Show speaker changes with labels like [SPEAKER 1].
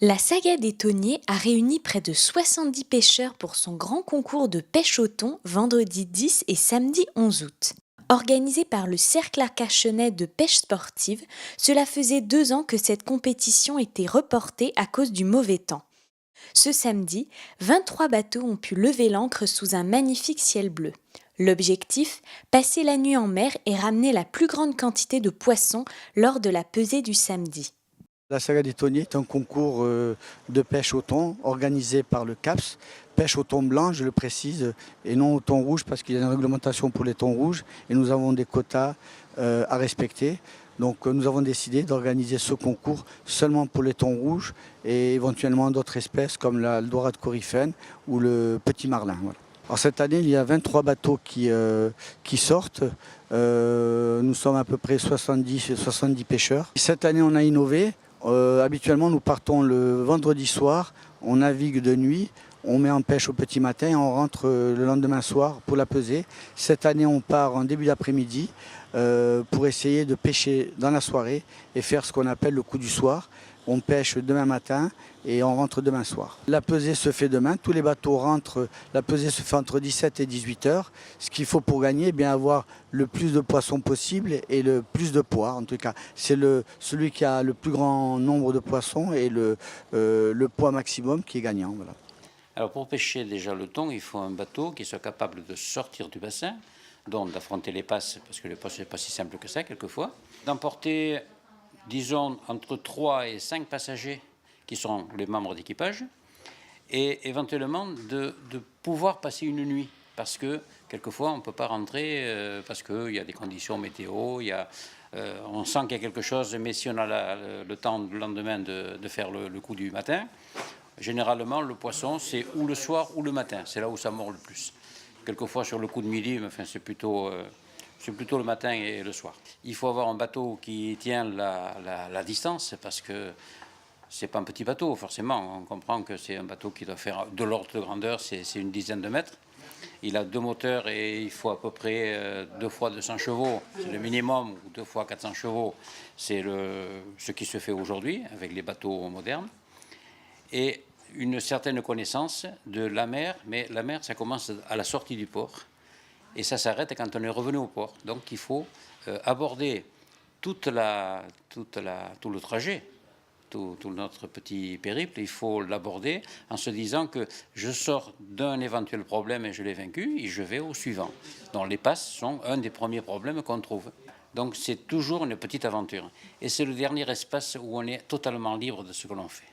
[SPEAKER 1] La saga des thoniers a réuni près de 70 pêcheurs pour son grand concours de pêche au thon vendredi 10 et samedi 11 août. Organisé par le Cercle arcachonnais de pêche sportive, cela faisait 2 ans que cette compétition était reportée à cause du mauvais temps. Ce samedi, 23 bateaux ont pu lever l'ancre sous un magnifique ciel bleu. L'objectif, passer la nuit en mer et ramener la plus grande quantité de poissons lors de la pesée du samedi.
[SPEAKER 2] La saga des thoniers est un concours de pêche au thon organisé par le CAPS, pêche au thon blanc, je le précise, et non au thon rouge parce qu'il y a une réglementation pour les thons rouges et nous avons des quotas à respecter. Donc nous avons décidé d'organiser ce concours seulement pour les thons rouges et éventuellement d'autres espèces comme la dorade coryphène ou le petit marlin. Voilà. Alors cette année, il y a 23 bateaux qui sortent. Nous sommes à peu près 70 pêcheurs. Cette année, on a innové. Habituellement, nous partons le vendredi soir, on navigue de nuit, on met en pêche au petit matin et on rentre le lendemain soir pour la pesée. Cette année, on part en début d'après-midi pour essayer de pêcher dans la soirée et faire ce qu'on appelle le coup du soir. On pêche demain matin et on rentre demain soir. La pesée se fait demain, tous les bateaux rentrent, la pesée se fait entre 17 et 18 heures. Ce qu'il faut pour gagner, bien avoir le plus de poissons possible et le plus de poids. En tout cas, c'est celui qui a le plus grand nombre de poissons et le poids maximum qui est gagnant. Voilà.
[SPEAKER 3] Alors pour pêcher déjà le thon, il faut un bateau qui soit capable de sortir du bassin, donc d'affronter les passes, parce que les passes, ce n'est pas si simple que ça quelquefois, d'emporter, disons, entre 3 et 5 passagers qui sont les membres d'équipage, et éventuellement de pouvoir passer une nuit, parce que quelquefois on ne peut pas rentrer parce qu'il y a des conditions météo, on sent qu'il y a quelque chose, mais si on a le temps le lendemain de faire le coup du matin, généralement le poisson c'est ou le soir ou le matin, c'est là où ça mord le plus. Quelquefois sur le coup de midi, mais enfin, c'est plutôt le matin et le soir. Il faut avoir un bateau qui tient la distance, parce que c'est pas un petit bateau, forcément. On comprend que c'est un bateau qui doit faire de l'ordre de grandeur, c'est une dizaine de mètres. Il a 2 moteurs et il faut à peu près 2 fois 200 chevaux, c'est le minimum, ou 2 fois 400 chevaux, c'est ce qui se fait aujourd'hui avec les bateaux modernes. Et une certaine connaissance de la mer, mais la mer, ça commence à la sortie du port et ça s'arrête quand on est revenu au port. Donc il faut aborder tout le trajet, tout notre petit périple, il faut l'aborder en se disant que je sors d'un éventuel problème et je l'ai vaincu et je vais au suivant. Donc les passes sont un des premiers problèmes qu'on trouve. Donc c'est toujours une petite aventure. Et c'est le dernier espace où on est totalement libre de ce que l'on fait.